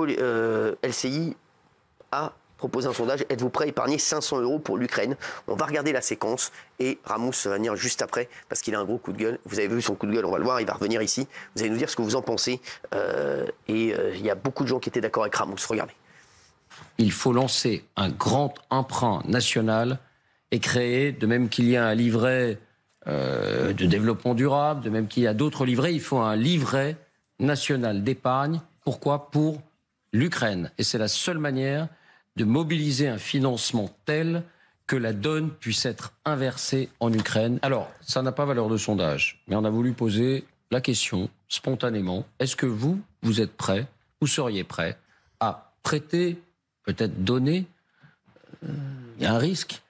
LCI a proposé un sondage. Êtes-vous prêt à épargner 500 € pour l'Ukraine? On va regarder la séquence et Ramos va venir juste après parce qu'il a un gros coup de gueule. Vous avez vu son coup de gueule, on va le voir, il va revenir ici. Vous allez nous dire ce que vous en pensez. Il y a beaucoup de gens qui étaient d'accord avec Ramos. Regardez. Il faut lancer un grand emprunt national et créer, de même qu'il y a un livret de développement durable, de même qu'il y a d'autres livrets, il faut un livret national d'épargne. Pourquoi? Pour l'Ukraine. Et c'est la seule manière de mobiliser un financement tel que la donne puisse être inversée en Ukraine. Alors, ça n'a pas valeur de sondage, mais on a voulu poser la question spontanément. Est-ce que vous êtes prêt, vous seriez prêt à prêter, peut-être donner, il y a un risque,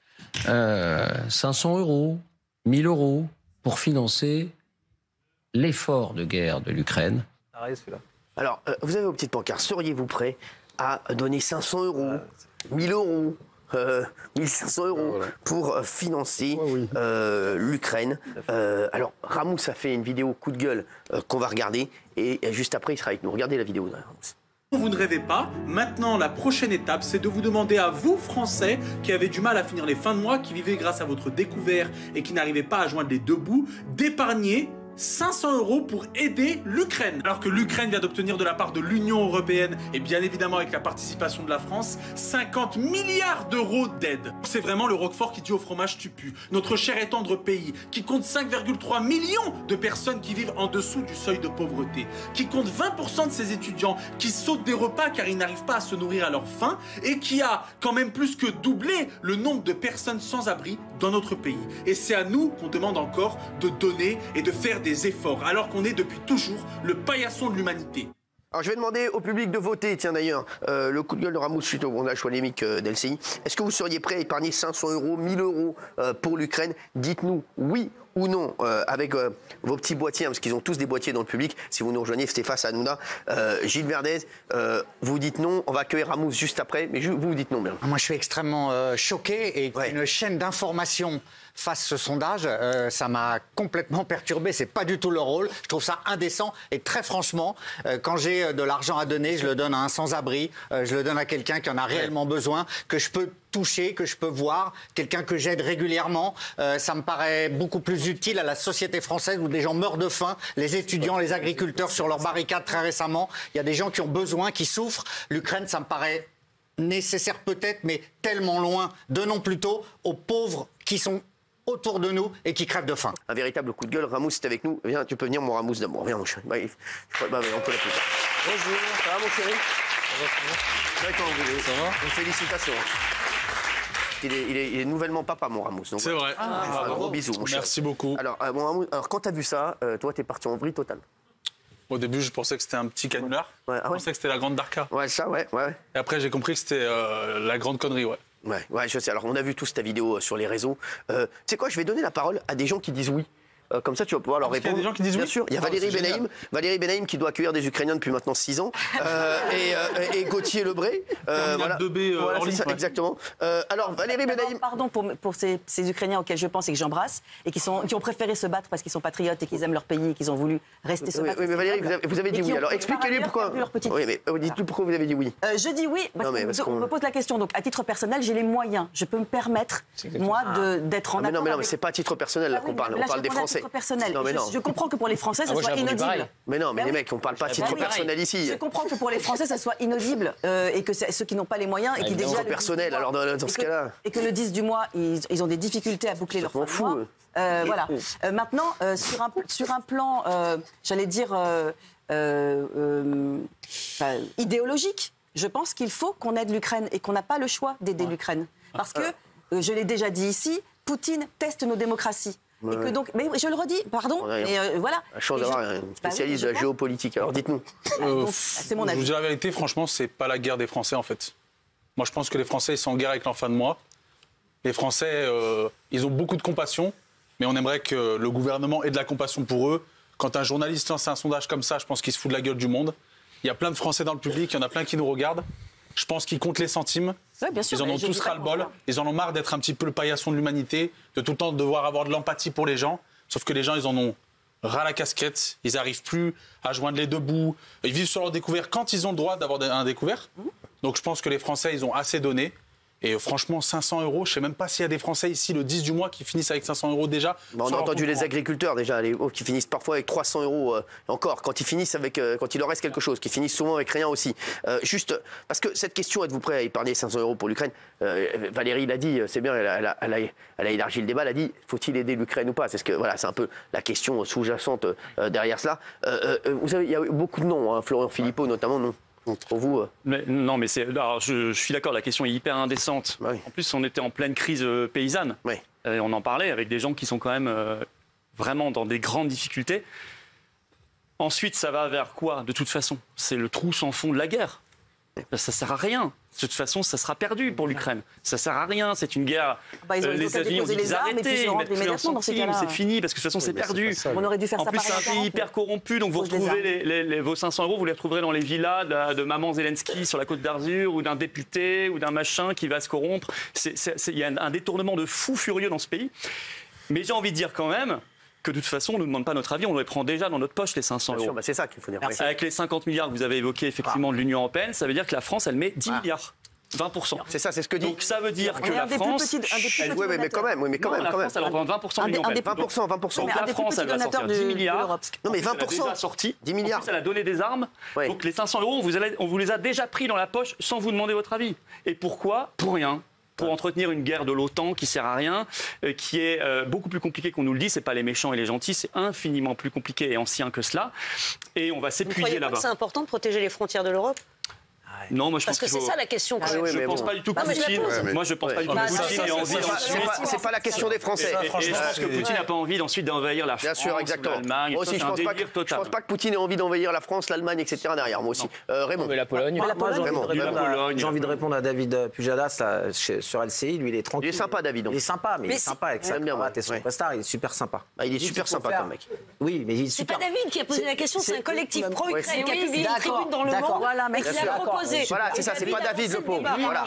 500 €, 1000 € pour financer l'effort de guerre de l'Ukraine? Alors, vous avez vos petites pancartes. Seriez-vous prêt à donner 500 €, 1000 €, 1500 € pour financer l'Ukraine? Alors, Ramos a fait une vidéo coup de gueule qu'on va regarder et juste après, il sera avec nous. Regardez la vidéo de Ramos. Vous ne rêvez pas. Maintenant, la prochaine étape, c'est de vous demander à vous, Français, qui avez du mal à finir les fins de mois, qui vivez grâce à votre découvert et qui n'arrivez pas à joindre les deux bouts, d'épargner 500 € pour aider l'Ukraine. Alors que l'Ukraine vient d'obtenir de la part de l'Union européenne, et bien évidemment avec la participation de la France, 50 milliards d'euros d'aide. C'est vraiment le Roquefort qui dit au fromage tu pues. Notre cher et tendre pays, qui compte 5,3 millions de personnes qui vivent en dessous du seuil de pauvreté, qui compte 20% de ses étudiants qui sautent des repas car ils n'arrivent pas à se nourrir à leur faim, et qui a quand même plus que doublé le nombre de personnes sans abri dans notre pays. Et c'est à nous qu'on demande encore de donner et de faire des efforts, alors qu'on est depuis toujours le paillasson de l'humanité. Alors je vais demander au public de voter, tiens d'ailleurs, le coup de gueule de Ramos suite au sondage polémique d'LCI. Est-ce que vous seriez prêt à épargner 500 €, 1000 € pour l'Ukraine? Dites-nous oui ou non avec vos petits boîtiers, hein, parce qu'ils ont tous des boîtiers dans le public. Si vous nous rejoignez, Stéphane Hanouna, Gilles Verdez, vous dites non. On va accueillir Ramos juste après, mais vous dites non bien. Moi je suis extrêmement choqué et une chaîne d'information fasse ce sondage, ça m'a complètement perturbé. C'est pas du tout le rôle. Je trouve ça indécent. Et très franchement, quand j'ai de l'argent à donner, je le donne à un sans-abri, je le donne à quelqu'un qui en a réellement besoin, que je peux toucher, que je peux voir, quelqu'un que j'aide régulièrement. Ça me paraît beaucoup plus utile à la société française où des gens meurent de faim, les étudiants, les agriculteurs sur leurs barricades très récemment. Il y a des gens qui ont besoin, qui souffrent. L'Ukraine, ça me paraît nécessaire peut-être, mais tellement loin. Donnons plutôt aux pauvres qui sont autour de nous et qui crèvent de faim. Un véritable coup de gueule. Ramos est avec nous. Viens, tu peux venir, mon Ramos d'amour. Viens, mon chéri. On peut l'applaudir. Bonjour, ça va, mon chéri? Ça va, comment vous allez? Ça va. Félicitations. Il est nouvellement papa, mon Ramos. C'est vrai. Un gros bisou, mon chéri. Merci beaucoup. Alors, mon Ramos, quand t'as vu ça, toi, t'es parti en vrille totale. Au début, je pensais que c'était un petit canular. Je pensais que c'était la grande Darka. Ouais, ça, ouais. Et après, j'ai compris que c'était la grande connerie, Ouais, je sais. Alors, on a vu tous ta vidéo sur les réseaux. Tu sais quoi, je vais donner la parole à des gens qui disent oui. Comme ça, tu vas pouvoir leur répondre. Il y a des gens qui disent oui. Bien sûr. Il y a Valérie Benaïm qui doit accueillir des Ukrainiens depuis maintenant 6 ans. Et Gauthier Lebré. Voilà, c'est ça, exactement. Alors, Valérie Benaïm. Pardon pour ces Ukrainiens auxquels je pense et que j'embrasse, et qui ont préféré se battre parce qu'ils sont patriotes et qu'ils aiment leur pays et qu'ils ont voulu rester se battre. Oui, mais Valérie, vous avez dit oui. Alors, expliquez-lui pourquoi. Oui, mais dites-nous pourquoi vous avez dit oui. Je dis oui parce qu'on me pose la question. Donc, à titre personnel, j'ai les moyens. Je peux me permettre, moi, d'être en accord. Mais non, mais c'est pas à titre personnel là qu'on parle. On parle des Français. Personnel. Je comprends que pour les Français, ça soit inaudible. Mais non, mais les mecs, on parle pas à titre personnel ici. Je comprends que pour les Français, ça soit inaudible et que ceux qui n'ont pas les moyens et qui déjà personnel. Alors dans ce cas-là, et que le 10 du mois, ils ont des difficultés à boucler leur fin de mois. Voilà. Maintenant, sur un plan, j'allais dire idéologique, je pense qu'il faut qu'on aide l'Ukraine et qu'on n'a pas le choix d'aider l'Ukraine, parce que je l'ai déjà dit ici, Poutine teste nos démocraties. Et que donc, mais je le redis, pardon, mais voilà. La chance d'avoir un spécialiste de la géopolitique, alors dites-nous. C'est mon avis. Je vous dis la vérité, franchement, c'est pas la guerre des Français en fait. Moi je pense que les Français ils sont en guerre avec leur fin de mois. Les Français, ils ont beaucoup de compassion, mais on aimerait que le gouvernement ait de la compassion pour eux. Quand un journaliste lance un sondage comme ça, je pense qu'il se fout de la gueule du monde. Il y a plein de Français dans le public, il y en a plein qui nous regardent. Je pense qu'ils comptent les centimes. Ouais, bien sûr, ils en ont tous ras-le-bol. Ils en ont marre d'être un petit peu le paillasson de l'humanité, de tout le temps devoir avoir de l'empathie pour les gens. Sauf que les gens, ils en ont ras la casquette, ils n'arrivent plus à joindre les deux bouts, ils vivent sur leur découvert quand ils ont le droit d'avoir un découvert. Donc je pense que les Français, ils ont assez donné. Et franchement, 500 €, je ne sais même pas s'il y a des Français ici le 10 du mois qui finissent avec 500 € déjà. On a entendu les agriculteurs déjà, qui finissent parfois avec 300 €, encore, quand ils finissent avec, quand il leur reste quelque chose, qui finissent souvent avec rien aussi. Juste, parce que cette question, êtes-vous prêt à épargner 500 € pour l'Ukraine? Valérie l'a dit, c'est bien, elle a élargi le débat, elle a dit, faut-il aider l'Ukraine ou pas? C'est ce que, voilà, c'est un peu la question sous-jacente derrière cela. Vous savez, il y a beaucoup de noms, hein, Florian Philippot notamment, non? Pour vous Non, mais alors, je suis d'accord, la question est hyper indécente. Oui. En plus, on était en pleine crise paysanne. Oui. On en parlait avec des gens qui sont quand même vraiment dans des grandes difficultés. Ensuite, ça va vers quoi, de toute façon? C'est le trou sans fond de la guerre. Ça sert à rien. De toute façon, ça sera perdu pour l'Ukraine. Ça sert à rien. C'est une guerre. Les États-Unis ont dit qu'ils arrêtaient, ils mettent plus immédiatement dans ces cas-là. C'est fini parce que de toute façon, c'est perdu. On aurait dû faire ça en plus, c'est un pays hyper corrompu, donc vous retrouvez vos 500 €, vous les retrouverez dans les villas de maman Zelensky sur la Côte d'Azur, ou d'un député, ou d'un machin qui va se corrompre. Il y a un détournement de fou furieux dans ce pays. Mais j'ai envie de dire quand même que de toute façon, on ne nous demande pas notre avis, on les prend déjà dans notre poche, les 500 €. C'est ça qu'il faut dire. Avec les 50 milliards que vous avez évoqués effectivement de l'Union européenne, ça veut dire que la France, elle met 10 milliards. 20%. C'est ça, c'est ce que dit. Donc ça veut dire que la France... Oui, mais quand même. La France, elle représente 20% de l'Union européenne. 20%. Donc la France, elle va sortir 10 milliards. Non, mais 20%. Elle a déjà sorti. 10 milliards. En plus, elle a donné des armes. Oui. Donc les 500 €, on vous les a déjà pris dans la poche sans vous demander votre avis. Et pourquoi? Pour rien. Pour entretenir une guerre de l'OTAN qui sert à rien, qui est beaucoup plus compliquée qu'on nous le dit. C'est pas les méchants et les gentils, c'est infiniment plus compliqué et ancien que cela. Et on va s'épuiser là-bas. C'est important de protéger les frontières de l'Europe? Non, moi je Parce pense que c'est ça la question. Quand même. Je ne pense pas du tout que Poutine. Moi, je pense pas du tout que Poutine ait envie d'ensuite. C'est pas la question des Français. Et je pense que Poutine n'a pas envie d'ensuite d'envahir la France, l'Allemagne. Moi aussi, je pense pas que Poutine ait envie d'envahir la France, l'Allemagne, etc. derrière. Moi aussi. Raymond. Mais la Pologne. J'ai envie de répondre à David Pujadas là, sur LCI. Lui, il est tranquille. Il est sympa, David. Il est sympa, mais il est sympa avec sa cravate et son costard. Il est super sympa. Il est super sympa comme mec. Oui, mais il est c'est super. pas David qui a posé la question, c'est un collectif pro-Ukraine qui a publié une tribune dans Le Monde. Voilà, mais qui a proposé. Voilà, c'est ça, c'est pas David le pauvre. Voilà.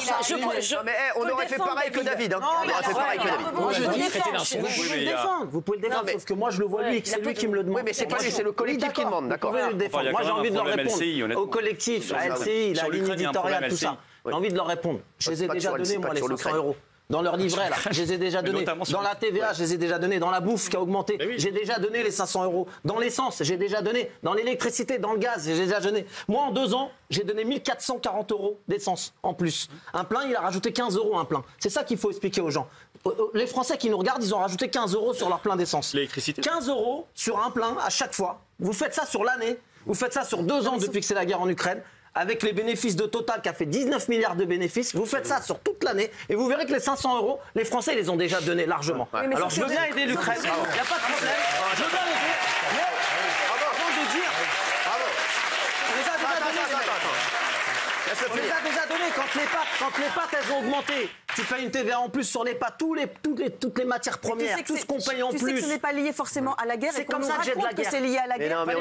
Mais on aurait fait pareil que David. On aurait fait pareil que David. Moi, je dis, vous pouvez le défendre, sauf que moi, je le vois lui, c'est lui qui me le demande. Oui, mais c'est pas lui, c'est le collectif qui demande, d'accord. Vous pouvez le défendre. Moi, j'ai envie de leur répondre. Au collectif, à LCI, la ligne éditoriale, tout ça. J'ai envie de leur répondre. Je les ai déjà donnés, moi, les 500 €. Dans leur livret, là, je les ai déjà donnés. Dans la TVA, je les ai déjà donnés. Dans la bouffe qui a augmenté, j'ai déjà donné les 500 €. Dans l'essence, j'ai déjà donné. Dans l'électricité, dans le gaz, j'ai déjà donné. Moi, en 2 ans, j'ai donné 1440 € d'essence en plus. Un plein, il a rajouté 15 € un plein. C'est ça qu'il faut expliquer aux gens. Les Français qui nous regardent, ils ont rajouté 15 € sur leur plein d'essence. L'électricité. 15 € sur un plein à chaque fois. Vous faites ça sur l'année. Vous faites ça sur 2 ans depuis que c'est la guerre en Ukraine. Avec les bénéfices de Total qui a fait 19 milliards de bénéfices, vous faites ça sur toute l'année et vous verrez que les 500 €, les Français les ont déjà donnés largement. Alors je veux bien aider l'Ukraine, il n'y a pas de problème, je veux bien l'aider, mais avant de dire, on les a déjà donnés. On les a déjà donnés quand les pâtes elles ont augmenté. Tu payes une TVA en plus sur les pâtes, toutes les matières premières, tout ce qu'on paye en plus. Tu sais que ce n'est pas lié forcément à la guerre. C'est comme ça que j'ai de la guerre. C'est lié à la guerre. Non, mais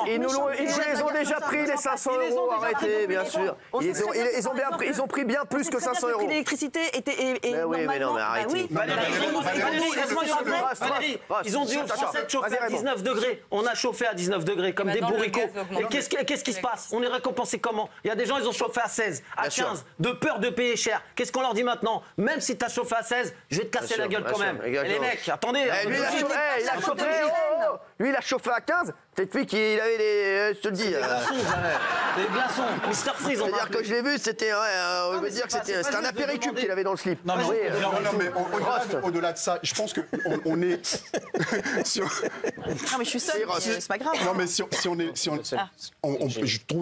ils nous les ont déjà pris les 500 €. Arrêtez, bien sûr. Ils ont pris bien plus que 500 €. L'électricité était. Oui, mais non, mais arrêtez. Ils ont dit aux Français de chauffer à 19 degrés. On a chauffé à 19 degrés comme des bourricots. Et qu'est-ce qui se passe? On est récompensé comment? Il y a des gens, ils ont chauffé à 16, à 15, de peur de payer cher. Qu'est-ce qu'on leur dit maintenant? Même si tu as chauffé à 16, je vais te casser la gueule quand même. Et les mecs, attendez. Lui, il a chauffé à 15. Peut-être lui qui avait des. Je te le dis. Des glaçons. Mr. Freeze, on va C'est-à-dire que je l'ai vu, c'était. On veut dire que c'était un apéricube qu'il avait dans le slip. Non, mais au-delà de ça, je pense qu'on est. Non, mais je suis seule, c'est pas grave. Non, mais si on est.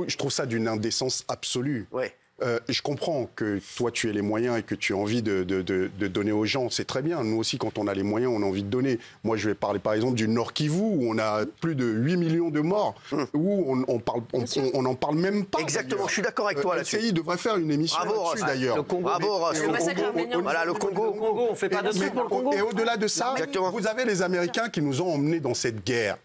Je trouve ça d'une indécence absolue. Ouais. Je comprends que toi, tu aies les moyens et que tu as envie de donner aux gens. C'est très bien. Nous aussi, quand on a les moyens, on a envie de donner. Moi, je vais parler, par exemple, du Nord Kivu, où on a plus de 8 millions de morts, où on n'en parle même pas. Exactement, je suis d'accord avec toi là-dessus. LCI devrait faire une émission là-dessus, d'ailleurs. Bravo, Ross. Voilà, le Congo. On fait pas de sous pour le Congo. Et au-delà de ça, vous avez les Américains qui nous ont emmenés dans cette guerre.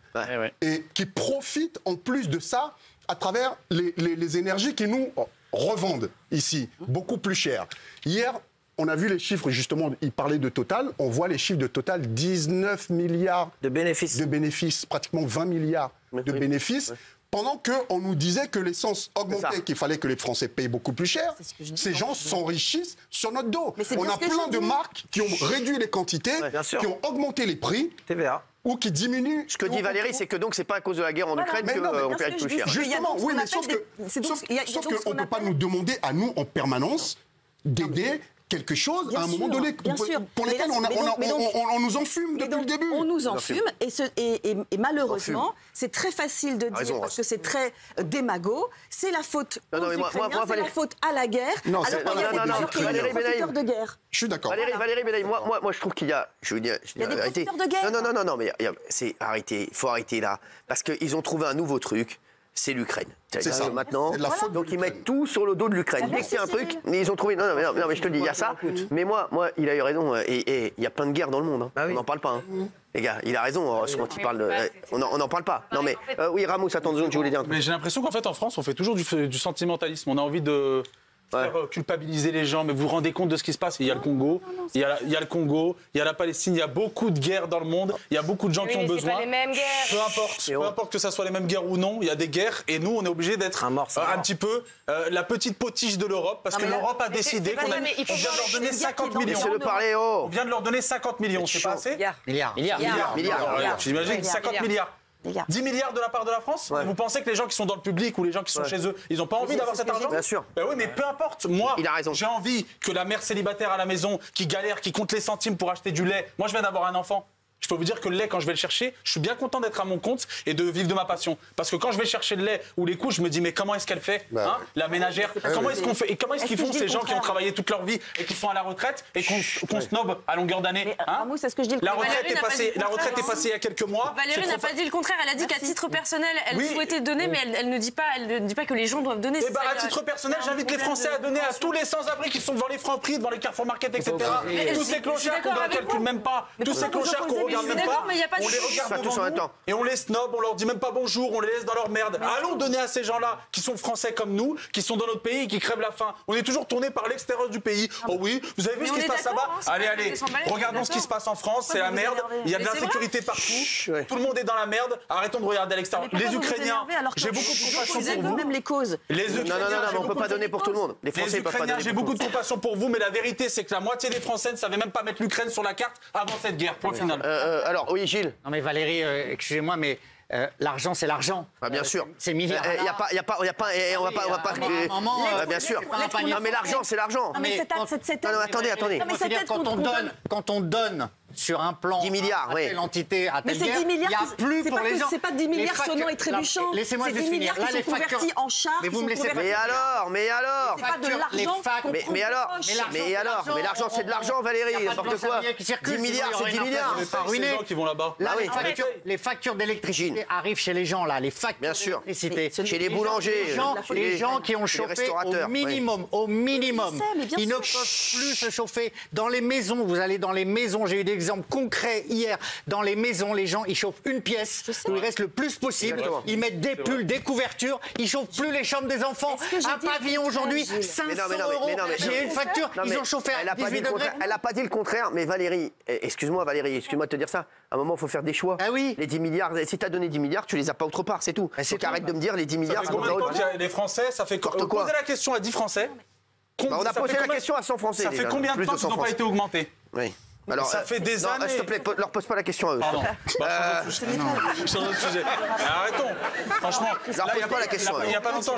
Et qui profitent, en plus de ça, à travers les énergies qui nous revendent ici, beaucoup plus cher. Hier, on a vu les chiffres, justement, il parlait de Total, on voit les chiffres de Total, 19 milliards de bénéfices, pratiquement 20 milliards de bénéfices. Pendant qu'on nous disait que l'essence augmentait, qu'il fallait que les Français payent beaucoup plus cher, ces gens s'enrichissent sur notre dos. On a plein de marques qui ont réduit les quantités, qui ont augmenté les prix. TVA. Ou qui diminuent. Ce que dit Valérie, c'est que donc c'est pas à cause de la guerre en Ukraine qu'on paye plus cher. Justement, oui, mais sauf qu'on ne peut pas nous demander à nous en permanence d'aider quelque chose à un moment donné pour lesquels on nous enfume depuis le début. On nous enfume et malheureusement, c'est très facile de dire, parce que c'est très démago, c'est la faute aux Ukrainiens, c'est la faute à la guerre. Non, Valérie Benaïm, de guerre. Je suis d'accord. Valérie Benaïm, moi je trouve qu'il y a... Je veux dire, il y a des profiteurs de guerre. Non, mais il faut arrêter là. Parce qu'ils ont trouvé un nouveau truc. C'est l'Ukraine. C'est ça. Maintenant, donc ils mettent tout sur le dos de l'Ukraine. Dès qu'il y a un truc, mais ils ont trouvé. Non, mais je te le dis, il y a ça. Mais moi, il a eu raison. Et il y a plein de guerres dans le monde. On n'en parle pas. Les gars, il a raison. Quand il parle, on n'en parle pas. Non, mais oui, Ramos, attends 2 secondes, je voulais dire un truc. Mais j'ai l'impression qu'en fait, en France, on fait toujours du sentimentalisme. On a envie de faire culpabiliser les gens, mais vous vous rendez compte de ce qui se passe? Il y a le Congo, il y a le Congo, il y a la Palestine, il y a beaucoup de guerres dans le monde, il y a beaucoup de gens qui ont besoin. Pas les mêmes guerres. Peu importe que ça soit les mêmes guerres ou non, il y a des guerres et nous on est obligé d'être un petit peu la petite potiche de l'Europe parce que l'Europe a décidé qu'on vient de leur donner 50 millions. On vient de leur donner 50 millions, c'est pas assez? Milliards. J'imagine 50 milliards. 10 milliards de la part de la France. Vous pensez que les gens qui sont dans le public ou les gens qui sont chez eux, ils n'ont pas envie d'avoir cet argent? Bien sûr. Oui, mais peu importe. Moi, j'ai envie que la mère célibataire à la maison, qui galère, qui compte les centimes pour acheter du lait. Moi, je viens d'avoir un enfant. Je peux vous dire que le lait, quand je vais le chercher, je suis bien content d'être à mon compte et de vivre de ma passion. Parce que quand je vais chercher le lait ou les couches, je me dis mais comment est-ce qu'elle fait, la ménagère? Comment est-ce qu'on fait? Et comment est-ce qu'ils font ces gens qui ont travaillé toute leur vie et qui sont à la retraite et qu'on snob à longueur d'année? La retraite est passée il y a quelques mois. Valérie n'a pas dit le contraire. Elle a dit qu'à titre personnel, elle souhaitait donner, mais elle ne dit pas que les gens doivent donner. Et à titre personnel, j'invite les Français à donner à tous les sans-abri qui sont devant les Franprix, devant les Carrefour Market, etc. Tous ces clochards qu'on ne calcule même pas, tous ces clochards qu'on regarde même pas. On les regarde devant nous et on les snob, on leur dit même pas bonjour, on les laisse dans leur merde. Allons donner à ces gens-là qui sont français comme nous, qui sont dans notre pays et qui crèvent la faim. On est toujours tourné par l'extérieur du pays. Oh oui, vous avez vu ce qui se passe là-bas? Allez, regardons ce qui se passe en France, c'est la merde. Il y a de l'insécurité partout. Tout le monde est dans la merde. Arrêtons de regarder à l'extérieur. Les Ukrainiens, j'ai beaucoup de compassion pour vous. Même les causes. Non, on peut pas donner pour tout le monde. Les Français peuvent pas donner. J'ai beaucoup de compassion pour vous, mais la vérité, c'est que la moitié des Français ne savaient même pas mettre l'Ukraine sur la carte avant cette guerre. Point final. Alors, oui, Gilles. Non mais Valérie, excusez-moi, mais l'argent, c'est l'argent. Bien sûr. C'est milliards. Il y a pas, on va pas. Bien sûr. Non, mais l'argent, c'est l'argent. Non, mais attendez. Quand on donne sur un plan 10 milliards, à telle entité, à telle guerre, il n'y a plus pour les gens. C'est pas 10 milliards sonnants et trébuchants. Laissez-moi c'est juste 10 finir. milliards qui sont convertis en chars. Mais vous me laissez pas. Mais alors C'est pas de l'argent. Mais l'argent, c'est de l'argent, Valérie. N'importe quoi. 10 milliards, c'est 10 milliards. C'est les gens qui vont là-bas. Là, les factures d'électricité arrivent chez les gens, là. Les factures d'électricité. Chez les boulangers. Les gens qui ont chauffé au minimum. Ils ne peuvent plus se chauffer. Dans les maisons, vous allez dans les maisons, j'ai eu des exemples concrets hier. Dans les maisons, les gens, ils chauffent une pièce où il reste le plus possible. Exactement. Ils mettent des pulls, des couvertures. Ils chauffent plus les chambres des enfants. Un pavillon aujourd'hui, 500 €. J'ai une facture. Ils ont chauffé à 18 degrés. Elle n'a pas dit le contraire. Mais Valérie, excuse-moi de te dire ça. À un moment, il faut faire des choix. Ah oui. Les 10 milliards, si tu as donné 10 milliards, tu les as pas autre part, c'est tout. Donc arrête de me dire les 10 milliards. Ça fait combien de temps qu'il y a les Français? Ça fait posez la question à 10 Français. On a posé la question à 100 Français. Ça fait combien de temps qu'ils n'ont pas été augmentés? Oui. Alors, ça fait des années. S'il te plaît, leur pose pas la question à eux. Pardon. Changeons de sujet. Arrêtons. Franchement, là, il n'y a pas la question. Il n'y a pas longtemps,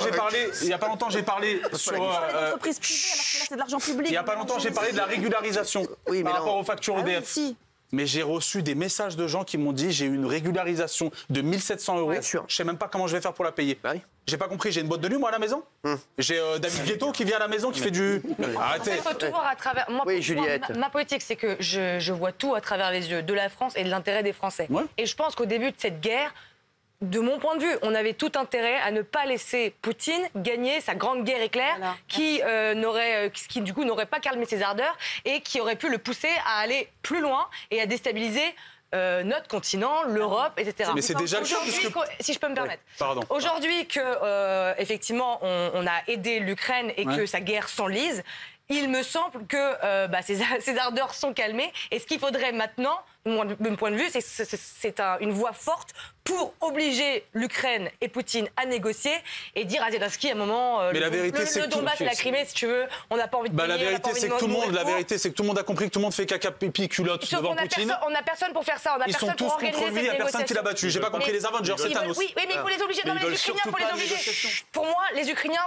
j'ai parlé sur. L'entreprise privée, alors que là, c'est de l'argent public. Il n'y a pas longtemps, j'ai parlé de la régularisation par rapport aux factures EDF. Mais j'ai reçu des messages de gens qui m'ont dit j'ai eu une régularisation de 1 700 €. Je ne sais même pas comment je vais faire pour la payer. J'ai pas compris, j'ai une boîte de nuit moi à la maison. J'ai David Guetto qui vient à la maison qui fait du. Arrêtez. Il faut tout voir à travers. Moi, Juliette. Ma politique, c'est que je vois tout à travers les yeux de la France et de l'intérêt des Français. Et je pense qu'au début de cette guerre, de mon point de vue, on avait tout intérêt à ne pas laisser Poutine gagner sa grande guerre éclair qui du coup n'aurait pas calmé ses ardeurs et qui aurait pu le pousser à aller plus loin et à déstabiliser notre continent, l'Europe, etc. Mais c'est déjà le cas, si je peux me permettre. Pardon. Aujourd'hui que effectivement on a aidé l'Ukraine et que sa guerre s'enlise, il me semble que ces ardeurs sont calmées. Et ce qu'il faudrait maintenant, de mon point de vue, c'est une voix forte pour obliger l'Ukraine et Poutine à négocier et dire à Zelensky à un moment mais la vérité, c'est le Donbass et la Crimée, si tu veux, on n'a pas envie de payer, la vérité, c'est que tout le monde, a compris que tout le monde fait caca pipi culotte devant Poutine. On n'a personne pour faire ça, on a Ils sont personne tous pour organiser contre lui, il n'y a personne qui l'a battu. J'ai pas compris les Avengers, c'est Thanos. Oui, mais il faut les obliger. Non, mais les Ukrainiens, il faut les obliger. Pour moi, les Ukrainiens,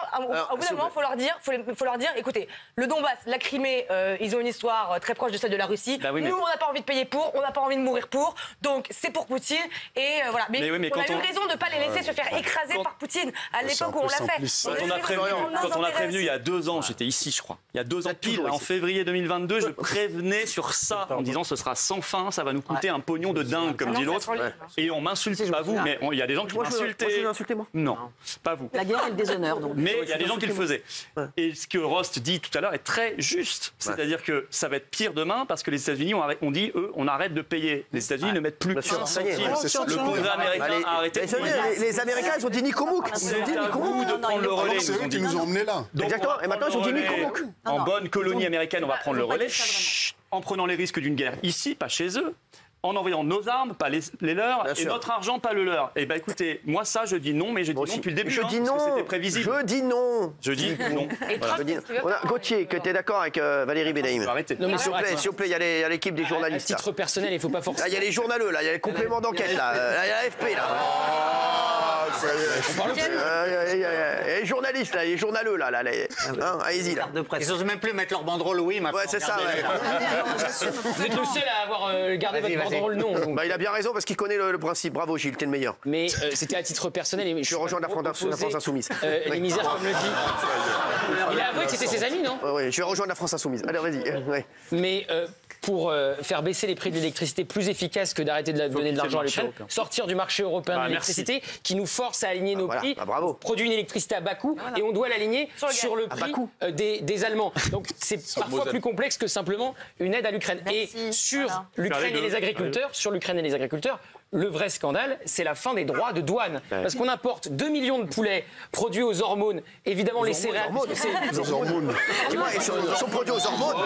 au bout d'un moment, il faut leur dire, écoutez, le Donbass, la Crimée, ils ont une histoire très proche de celle de la Russie. Nous, on n'a pas envie de payer pour, on n'a pas envie de mourir pour. Donc, c'est pour Poutine. Et voilà. Mais on a eu raison de ne pas les laisser se faire écraser par Poutine à l'époque où on l'a fait. Quand on a prévenu il y a 2 ans, j'étais ici, je crois. Il y a 2 ans pile, en février 2022, je prévenais sur ça en disant ce sera sans fin, ça va nous coûter un pognon de dingue, comme dit l'autre. Et on m'insulte, pas vous, mais il y a des gens qui m'insultaient. Non, pas vous. La guerre et le déshonneur, donc. Mais il y a des gens qui le faisaient. Et ce que Rost dit tout à l'heure est très juste. C'est-à-dire que ça va être pire demain parce que les États-Unis ont dit, eux, on arrête de payer. Les États-Unis ne mettent plus un centime. Le Congrès américain a arrêté de payer. Les Américains, ils ont dit Nikomouk. C'est à vous de prendre le relais. C'est eux qui nous ont emmenés là. Exactement. Et maintenant, ils ont dit Nikomouk. En bonne colonie américaine, on va prendre le relais. En prenant les risques d'une guerre ici, pas chez eux. En envoyant nos armes, pas les leurs, et notre argent, pas le leur. Et ben écoutez, moi ça, je dis non, mais je dis non depuis le début. Je dis non. C'était prévisible. Je dis non. Je dis non. Voilà. Gauthier, que tu es d'accord avec Valérie Bénaïm. Arrêtez. Non, mais S'il vous plaît, il y a l'équipe des journalistes. À titre personnel, il ne faut pas forcément. Là, il y a les journaleux, là, il y a les compléments d'enquête, là, il y a l'AFP, là. Il y a les journalistes, là, les journaleux, là. Allez-y, là. Ils n'osent même plus mettre leur banderole, oui, maintenant. Ouais, c'est ça, ouais. Vous êtes le seul à avoir gardé votre banderole non. Donc. Il a bien raison parce qu'il connaît le principe. Bravo Gilles, t'es le meilleur. Mais c'était à titre personnel. Et je rejoins la France Insoumise. Les misères, comme le dit. Il a avoué que c'était ses amis, non? Oui, je vais rejoindre la France Insoumise. Allez, vas-y. Mais pour faire baisser les prix de l'électricité plus efficace que d'arrêter de donner de l'argent à l'Ukraine, sortir du marché européen de l'électricité qui nous force à aligner nos prix, produit une électricité à bas coût et on doit l'aligner sur le prix des Allemands. Donc c'est parfois plus complexe que simplement une aide à l'Ukraine. Et sur l'Ukraine et les agriculteurs, le vrai scandale, c'est la fin des droits de douane. Parce qu'on importe 2 millions de poulets produits aux hormones, évidemment les céréales. Les hormones. Ils sont produits aux hormones.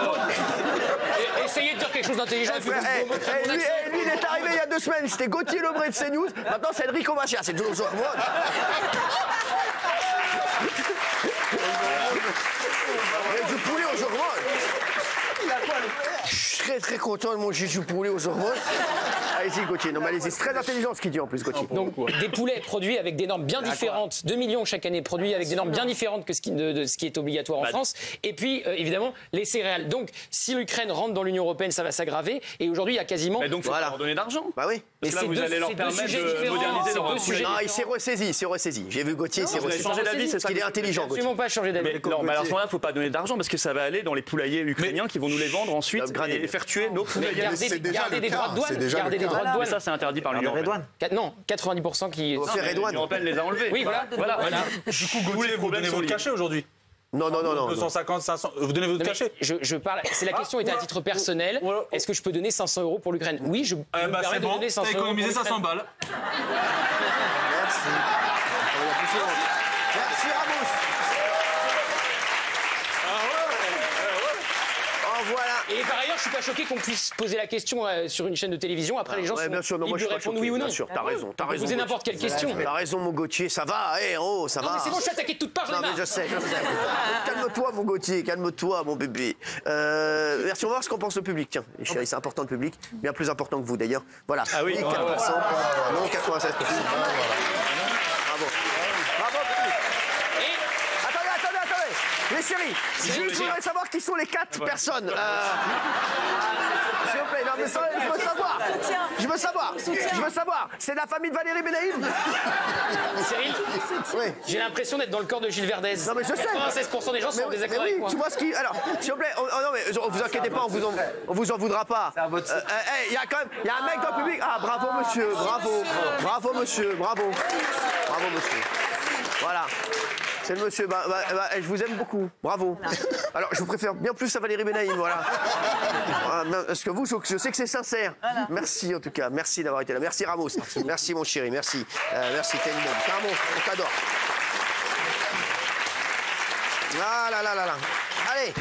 Essayez de dire quelque chose d'intelligent. Lui, il est arrivé il y a 2 semaines. C'était Gauthier Lebret de CNews. Maintenant, c'est Enrico Macias. C'est aux hormones. Du poulet aux hormones. Je suis très très content de manger du poulet aux hormones. Allez-y Gauthier, non mais allez-y, c'est très intelligent ce qu'il dit en plus Gauthier. Donc des poulets produits avec des normes bien différentes, 2 millions chaque année produits avec des normes bien différentes que de ce qui est obligatoire en France. Et puis évidemment les céréales. Donc si l'Ukraine rentre dans l'Union européenne, ça va s'aggraver. Et aujourd'hui il y a quasiment. Mais donc il faut leur donner d'argent. Bah oui. Mais là vous allez leur permettre de moderniser leur sujets. Non, il s'est ressaisi. J'ai vu Gauthier, il s'est ressaisi. Changé d'avis, c'est qu'il est intelligent. Absolument pas changé d'avis. Non, mais à ce moment-là, il faut pas donner d'argent parce que ça va aller dans les poulaillers ukrainiens qui vont nous les vendre ensuite et faire tuer nos poulaillers. Garder des droits de douane. Garder des droits de douane. Ça c'est interdit par l'Union européenne. Non, 90% qui. L'Union européenne les a enlevés. Oui, voilà. Du coup, Gauthier, vous donnez votre cachet aujourd'hui? Non. 250, 500. Vous donnez votre cachet? Je parle. C'est la question était à titre personnel. Est-ce que je peux donner 500 € pour l'Ukraine? Oui, je peux me permettre de donner 500 €. T'as économisé 500 balles. Merci Ramos. Voilà. Et par ailleurs, je suis pas choqué qu'on puisse poser la question sur une chaîne de télévision. Après, les gens sont bien sûr, non, moi, je répondent oui ou non. Bien sûr, t'as raison. Poser n'importe quelle question. T'as raison, mon Gauthier, ça va, ça va. Non, mais c'est bon, je suis attaqué de toutes parts, j'en ai marre. Je sais. Calme-toi, mon Gauthier, calme-toi, mon bébé. Merci, on va voir ce qu'en pense le public. Tiens, c'est important le public, bien plus important que vous d'ailleurs. Voilà. Ah oui, 4%, non 96%. Bravo. Les chéris, je voudrais savoir qui sont les 4 personnes. S'il vous plaît, non mais je veux savoir. C'est la famille de Valérie Bénaïm. Cyril, j'ai l'impression d'être dans le corps de Gilles Verdez. Non mais je sais. 96% des gens sont en désaccord avec moi. Tu vois ce qui... Alors, s'il vous plaît, non mais vous inquiétez pas, on vous en voudra pas. Il y a quand même, il y a un mec dans le public. Ah bravo monsieur, bravo monsieur. Voilà. C'est le monsieur, je vous aime beaucoup, bravo. Alors, je vous préfère bien plus à Valérie Bénaïm, voilà. Parce que vous, je sais que c'est sincère. Merci en tout cas, merci d'avoir été là. Merci Ramos, merci mon chéri, merci. Merci, t'es une bombe, t'es un monstre, on t'adore. Ah là là là là. Allez